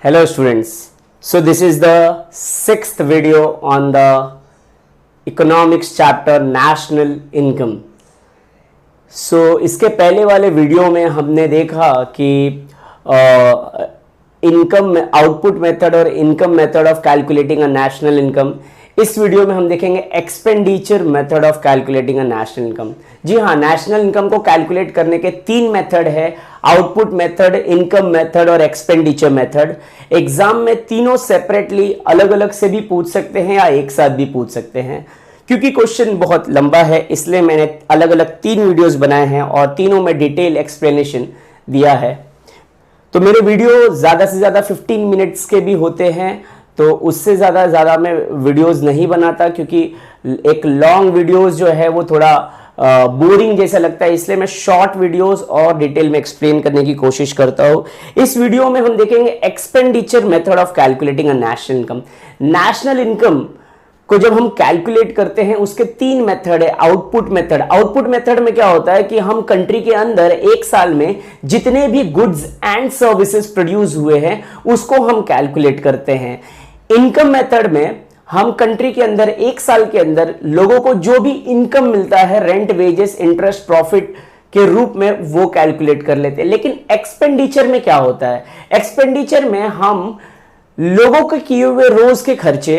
Hello students. So this is the sixth video on the economics chapter national income. So इसके पहले वाले video में हमने देखा कि इनकम आउटपुट मेथड और income method of calculating a national income. इस वीडियो में हम देखेंगे expenditure method of calculating a national income. जी हाँ, नेशनल इनकम को कैलकुलेट करने के तीन मेथड है, आउटपुट मेथड, इनकम मेथड और एक्सपेंडिचर मेथड. एग्जाम में तीनों सेपरेटली अलग अलग से भी पूछ सकते हैं या एक साथ भी पूछ सकते हैं. क्योंकि क्वेश्चन बहुत लंबा है इसलिए मैंने अलग अलग तीन वीडियोस बनाए हैं और तीनों में डिटेल एक्सप्लेनेशन दिया है. तो मेरे वीडियो ज़्यादा से ज़्यादा 15 मिनट्स के भी होते हैं, तो उससे ज़्यादा मैं वीडियोस नहीं बनाता क्योंकि एक लॉन्ग वीडियोस जो है वो थोड़ा बोरिंग जैसा लगता है, इसलिए मैं शॉर्ट वीडियोस और डिटेल में एक्सप्लेन करने की कोशिश करता हूँ. इस वीडियो में हम देखेंगे expenditure method of calculating a national income. National income को जब हम कैलकुलेट करते हैं उसके तीन मेथड है. Output method. आउटपुट मेथड में क्या होता है कि हम कंट्री के अंदर एक साल में जितने भी गुड्स एंड सर्विसेज प्रोड्यूस हुए हैं उसको हम कैलकुलेट करते हैं. इनकम मेथड में हम कंट्री के अंदर एक साल के अंदर लोगों को जो भी इनकम मिलता है, रेंट, वेजेस, इंटरेस्ट, प्रॉफिट के रूप में, वो कैलकुलेट कर लेते हैं. लेकिन एक्सपेंडिचर में क्या होता है? एक्सपेंडिचर में हम लोगों के किए हुए रोज के खर्चे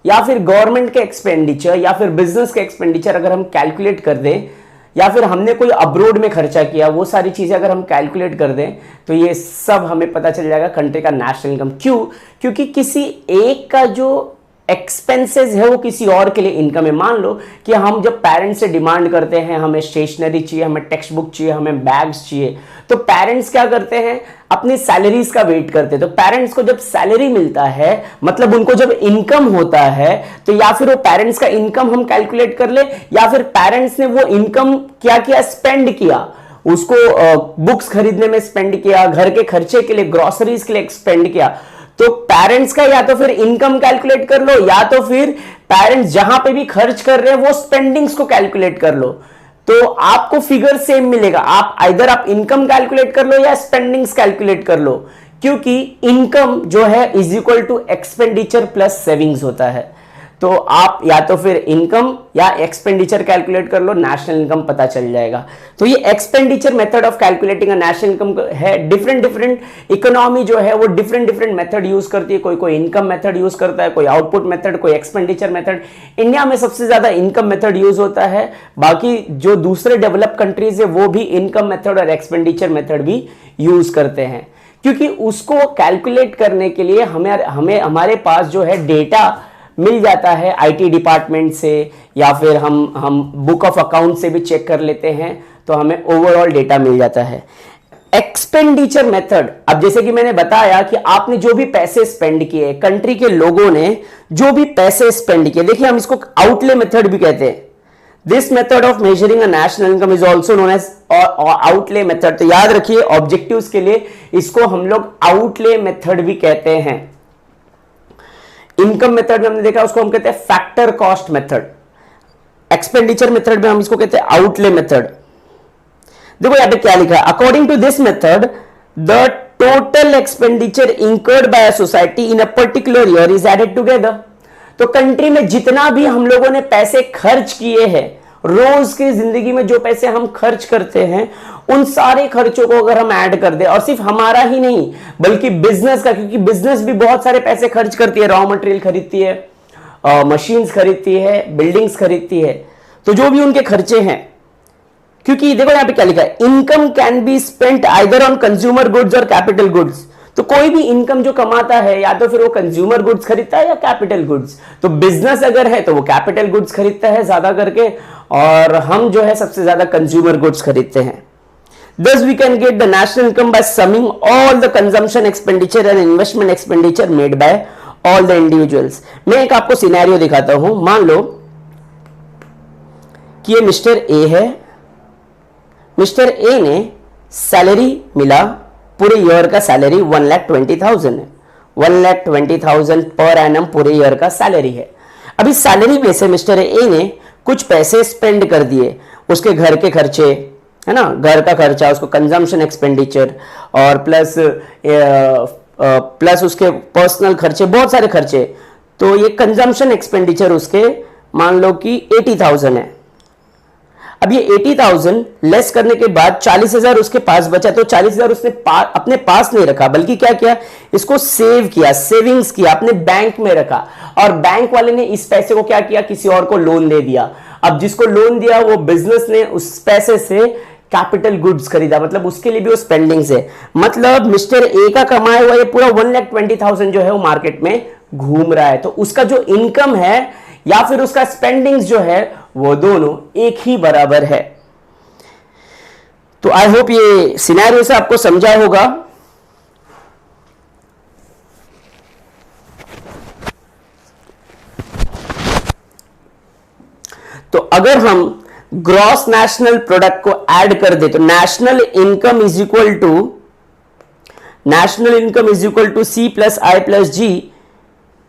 या फिर गवर्नमेंट के एक्सपेंडिचर या फिर बिजनेस के एक्सपेंडिचर अगर हम कैलकुलेट कर दें या फिर हमने कोई अब्रोड में खर्चा किया, वो सारी चीजें अगर हम कैलकुलेट कर दें तो ये सब हमें पता चल जाएगा कंट्री का नेशनल इनकम. क्यों? क्योंकि किसी एक का जो एक्सपेंसेस है वो किसी और के लिए इनकम है. मान लो कि हम जब पेरेंट्स से डिमांड करते हैं हमें स्टेशनरी चाहिए, हमें टेक्स्ट बुक चाहिए, हमें बैग्स चाहिए, तो पेरेंट्स क्या करते हैं? अपनी सैलरीज का वेट करते हैं. तो पेरेंट्स को जब सैलरी मिलता है, मतलब उनको जब इनकम होता है, तो या फिर वो पेरेंट्स का इनकम हम कैलकुलेट कर ले या फिर पेरेंट्स ने वो इनकम क्या किया, स्पेंड किया, उसको बुक्स खरीदने में स्पेंड किया, घर के खर्चे के लिए, ग्रोसरीज के लिए स्पेंड किया. तो पेरेंट्स का या तो फिर इनकम कैलकुलेट कर लो या तो फिर पेरेंट्स जहां पे भी खर्च कर रहे हैं वो स्पेंडिंग्स को कैलकुलेट कर लो, तो आपको फिगर सेम मिलेगा. आप आइदर आप इनकम कैलकुलेट कर लो या स्पेंडिंग्स कैलकुलेट कर लो, क्योंकि इनकम जो है is equal to expenditure plus savings होता है. तो आप या तो फिर इनकम या एक्सपेंडिचर कैलकुलेट कर लो, नेशनल इनकम पता चल जाएगा. तो ये expenditure method of calculating a national income है. डिफरेंट इकोनॉमी जो है वो डिफरेंट मेथड यूज करती है. कोई इनकम मेथड यूज करता है, कोई आउटपुट मेथड, कोई एक्सपेंडिचर मेथड. इंडिया में सबसे ज्यादा इनकम मेथड यूज होता है. बाकी जो दूसरे डेवलप कंट्रीज है वो भी इनकम मेथड और एक्सपेंडिचर मेथड भी यूज करते हैं, क्योंकि उसको कैलकुलेट करने के लिए हमें हमारे पास जो है डेटा मिल जाता है आईटी डिपार्टमेंट से या फिर हम बुक ऑफ अकाउंट से भी चेक कर लेते हैं, तो हमें ओवरऑल डेटा मिल जाता है. एक्सपेंडिचर मेथड, अब जैसे कि मैंने बताया कि आपने जो भी पैसे स्पेंड किए, कंट्री के लोगों ने जो भी पैसे स्पेंड किए, देखिए हम इसको आउटले मेथड भी कहते हैं. This method of measuring a national income is also known as outlay method. तो याद रखिए ऑब्जेक्टिव्स के लिए इसको हम लोग आउटले मेथड भी कहते हैं. इनकम मेथड में हमने देखा उसको हम कहते हैं factor cost method. Expenditure method में हम इसको कहते हैं आउटले मेथड. देखो यहां पे क्या लिखा है, according to this method the total expenditure incurred by a society in a particular year is added together. तो कंट्री में जितना भी हम लोगों ने पैसे खर्च किए हैं, रोज की जिंदगी में जो पैसे हम खर्च करते हैं, उन सारे खर्चों को अगर हम ऐड कर दे, और सिर्फ हमारा ही नहीं बल्कि बिजनेस का, क्योंकि बिजनेस भी बहुत सारे पैसे खर्च करती है, रॉ मटेरियल खरीदती है, मशीन्स खरीदती है, बिल्डिंग्स खरीदती है, तो जो भी उनके खर्चे हैं. क्योंकि देखो यहां पे क्या लिखा है, income can be spent either on consumer goods और कैपिटल गुड्स. तो कोई भी इनकम जो कमाता है या तो फिर वो कंज्यूमर गुड्स खरीदता है या कैपिटल गुड्स. तो बिजनेस अगर है तो वो कैपिटल गुड्स खरीदता है ज्यादा करके, और हम जो है सबसे ज्यादा कंज्यूमर गुड्स खरीदते हैं. Thus we can get the national income by summing all the consumption expenditure and investment expenditure made by all the individuals. मैं एक आपको सिनेरियो दिखाता हूं. मान लो कि ये मिस्टर ए है. मिस्टर ए ने सैलरी मिला, पूरे ईयर का सैलरी 1,20,000 है. 1,20,000 पर एनम पूरे ईयर का सैलरी है. अभी सैलरी में से मिस्टर ए ने कुछ पैसे स्पेंड कर दिए, उसके घर के खर्चे है ना, घर का खर्चा, उसको कंजम्पशन एक्सपेंडिचर और प्लस प्लस उसके पर्सनल खर्चे, बहुत सारे खर्चे, तो ये कंजम्पशन एक्सपेंडिचर उसके मान लो कि 80,000 है। अब ये 80,000 लेस करने के बाद 40,000 उसके पास बचा, तो 40,000 उसने अपने पास नहीं रखा, बल्कि क्या किया, इसको सेव किया, सेविंग्स किया, अपने बैंक में रखा, और बैंक वाले ने इस पैसे को क्या किया, किसी और को लोन दे दिया। अब जिसको लोन दिया वो बिजनेस ने उस पैसे से कैपिटल गुड्स खरीदा, मतलब उसके लिए भी वो स्पेंडिंग से, मतलब मिस्टर ए का कमाया हुआ ये पूरा 1,20,000 जो है वो मार्केट में घूम रहा है। तो उसका जो इनकम है या फिर उसका स्पेंडिंग्स जो है वो दोनों एक ही बराबर है। तो आई होप ये सिनेरियो से आपको समझा होगा। तो अगर हम ग्रॉस नेशनल प्रोडक्ट को ऐड कर दे तो national income is equal to C plus I plus G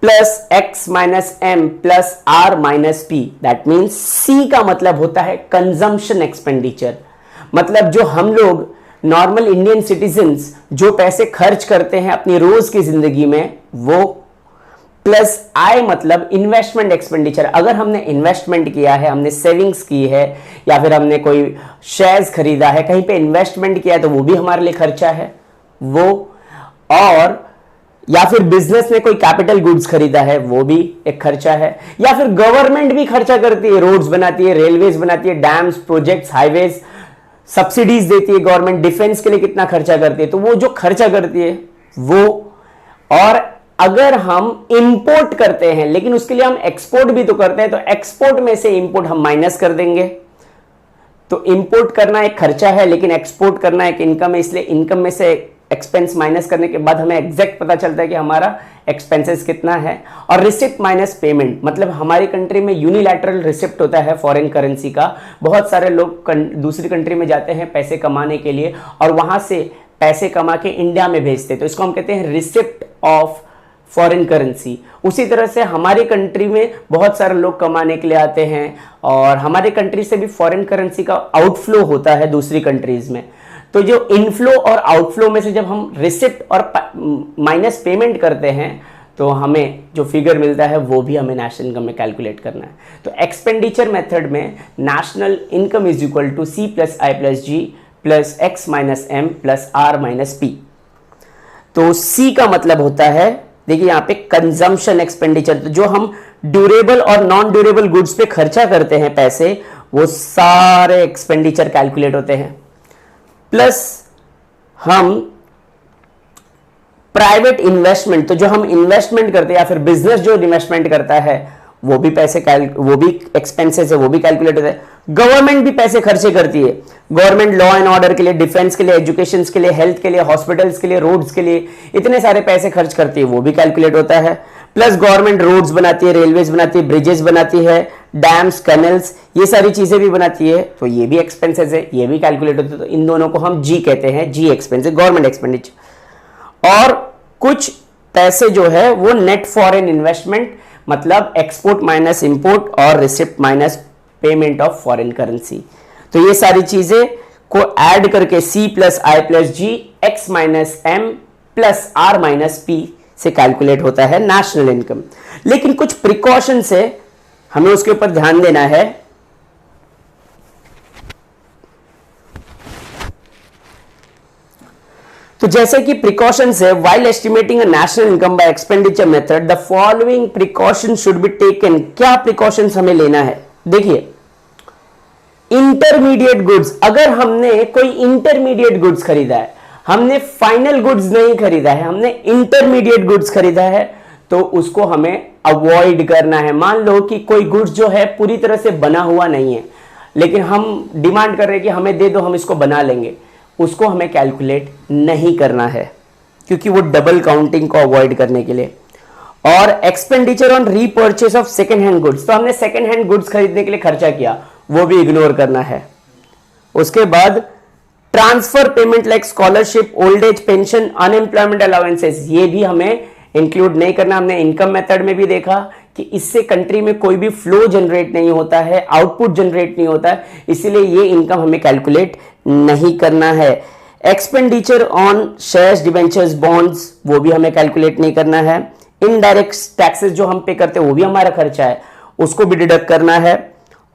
plus X minus M plus R minus P. That means C का मतलब होता है कंजम्पशन एक्सपेंडिचर, मतलब जो हम लोग नॉर्मल इंडियन सिटीजन्स जो पैसे खर्च करते हैं अपनी रोज की जिंदगी में वो, प्लस आई मतलब इन्वेस्टमेंट एक्सपेंडिचर। अगर हमने इन्वेस्टमेंट किया है, हमने सेविंग्स की है, या फिर हमने कोई शेयर्स खरीदा है, कहीं पे इन्वेस्टमेंट किया है, तो वो भी हमारे लिए खर्चा है वो, और या फिर बिजनेस ने कोई कैपिटल गुड्स खरीदा है वो भी एक खर्चा है, या फिर गवर्नमेंट भी खर्चा करती है, रोड्स बनाती है, रेलवेज बनाती है, डैम्स, प्रोजेक्ट्स, हाईवेज, सब्सिडीज देती है गवर्नमेंट, डिफेंस के लिए कितना खर्चा करती है, तो वो जो खर्चा करती है वो। और अगर हम इंपोर्ट करते हैं लेकिन उसके लिए हम एक्सपोर्ट भी तो करते हैं, तो एक्सपोर्ट में से इंपोर्ट हम माइनस कर देंगे। तो इंपोर्ट करना एक खर्चा है लेकिन एक्सपोर्ट करना एक इनकम है, इसलिए इनकम में से एक्सपेंस माइनस करने के बाद हमें एग्जैक्ट पता चलता है कि हमारा एक्सपेंसेस कितना है। और रिसिप्ट माइनस पेमेंट, मतलब हमारी कंट्री में यूनिलैटरल रिसिप्ट होता है फॉरेन करेंसी का। बहुत सारे लोग दूसरी कंट्री में जाते हैं पैसे कमाने के लिए और वहां से पैसे कमा के इंडिया में भेजते हैं, तो इसको हम कहते हैं रिसिप्ट ऑफ फॉरेन करेंसी। उसी तरह से हमारी कंट्री में बहुत सारे लोग कमाने के लिए आते हैं और हमारे कंट्री से भी फॉरेन करेंसी का आउटफ्लो होता है दूसरी कंट्रीज में। तो जो इनफ्लो और आउटफ्लो में से जब हम रिसिप्ट और माइनस पेमेंट करते हैं तो हमें जो फिगर मिलता है वो भी हमें नेशनल इनकम में कैलकुलेट करना है। तो एक्सपेंडिचर मेथड में national income is equal to C plus I plus G plus X minus M plus R minus P. तो सी का मतलब होता है, देखिए यहां पे कंजम्पशन एक्सपेंडिचर, तो जो हम ड्यूरेबल और नॉन ड्यूरेबल गुड्स पे खर्चा करते हैं पैसे, वो सारे एक्सपेंडिचर कैलकुलेट होते हैं। प्लस हम प्राइवेट इन्वेस्टमेंट, तो जो हम इन्वेस्टमेंट करते हैं या फिर बिजनेस जो इन्वेस्टमेंट करता है वो भी वो भी एक्सपेंसेस है, वो भी कैलकुलेट होता है। गवर्नमेंट भी पैसे खर्चे करती है, गवर्नमेंट लॉ एंड ऑर्डर के लिए, डिफेंस के लिए, एजुकेशन के लिए, हेल्थ के लिए, हॉस्पिटल्स के लिए, रोड्स के लिए इतने सारे पैसे खर्च करती है, वो भी कैलकुलेट होता है। प्लस गवर्नमेंट रोड्स बनाती है, रेलवेज बनाती है, ब्रिजेस बनाती है, डैम्स, कैनल्स, ये सारी चीजें भी बनाती है, तो ये भी एक्सपेंसेस है, ये भी कैलकुलेट होते हैं। तो इन दोनों को हम जी कहते हैं, जी एक्सपेंसेस, गवर्नमेंट एक्सपेंडिचर। और कुछ पैसे जो है वो नेट फॉरेन इन्वेस्टमेंट, मतलब एक्सपोर्ट माइनस इंपोर्ट और receipt minus payment of foreign currency. तो ये सारी चीजें को ऐड करके C plus I plus G X minus M plus R minus P से कैलकुलेट होता है नेशनल इनकम। लेकिन कुछ प्रिकॉशंस है, हमें उसके ऊपर ध्यान देना है। तो जैसे कि प्रिकॉशंस है, while estimating a national income by expenditure method the following precaution should be taken. क्या प्रिकॉशंस हमें लेना है? देखिए, इंटरमीडिएट गुड्स, अगर हमने कोई इंटरमीडिएट गुड्स खरीदा है, हमने फाइनल गुड्स नहीं खरीदा है, हमने इंटरमीडिएट गुड्स खरीदा है, तो उसको हमें अवॉइड करना है। मान लो कि कोई गुड्स जो है पूरी तरह से बना हुआ नहीं है, लेकिन हम डिमांड कर रहे हैं कि हमें दे दो, हम इसको बना लेंगे, उसको हमें कैलकुलेट नहीं करना है, क्योंकि वो डबल काउंटिंग को अवॉइड करने के लिए। और expenditure on repurchase of second hand goods, तो हमने सेकेंड हैंड गुड्स खरीदने के लिए खर्चा किया, वो भी इग्नोर करना है। उसके बाद transfer payment like scholarship, old age pension, unemployment allowances, ये भी हमें इंक्लूड नहीं करना। हमने इनकम मेथड में भी देखा कि इससे कंट्री में कोई भी फ्लो जनरेट नहीं होता है, आउटपुट जनरेट नहीं होता है, इसीलिए ये इनकम हमें कैलकुलेट नहीं करना है। Expenditure on shares, debentures, bonds, वो भी हमें कैलकुलेट नहीं करना है। इनडायरेक्ट टैक्सेस जो हम पे करते हैं वो भी हमारा खर्चा है, उसको भी डिडक्ट करना है।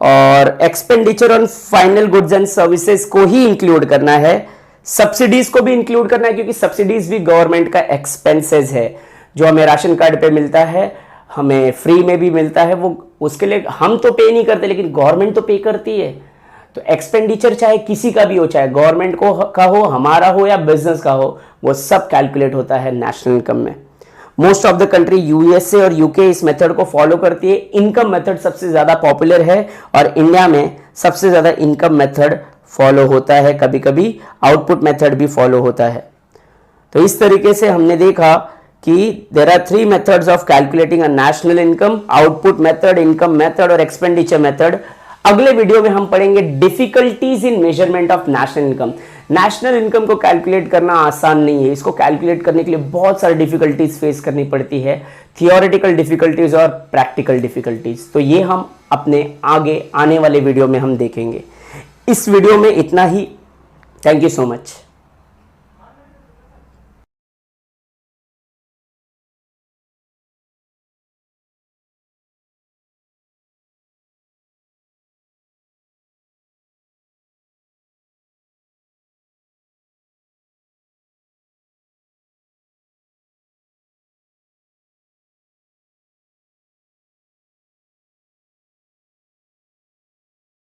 और expenditure on final goods and services को ही इंक्लूड करना है। सब्सिडीज को भी इंक्लूड करना है, क्योंकि सब्सिडीज भी गवर्नमेंट का एक्सपेंसेस है। जो हमें राशन कार्ड पे मिलता है, हमें फ्री में भी मिलता है, वो उसके लिए हम तो पे नहीं करते, लेकिन गवर्नमेंट तो पे करती है। तो एक्सपेंडिचर चाहे किसी का भी हो, चाहे गवर्नमेंट को का हो, हमारा हो या बिजनेस का हो, वो सब कैलकुलेट होता है नेशनल इनकम में। Most of the country USA और यूके इस मेथड को फॉलो करती है। इनकम मेथड सबसे ज्यादा पॉपुलर है और इंडिया में सबसे ज्यादा इनकम मेथड फॉलो होता है। कभी कभी आउटपुट मेथड भी फॉलो होता है। तो इस तरीके से हमने देखा कि there are 3 methods of calculating a national income: output method, income method और एक्सपेंडिचर मेथड। अगले वीडियो में हम पढ़ेंगे difficulties in measurement of national income. National income को कैलकुलेट करना आसान नहीं है। इसको कैलकुलेट करने के लिए बहुत सारी डिफिकल्टीज फेस करनी पड़ती है, थियोरेटिकल डिफिकल्टीज और प्रैक्टिकल डिफिकल्टीज। तो ये हम अपने आगे आने वाले वीडियो में हम देखेंगे। इस वीडियो में इतना ही। Thank you so much.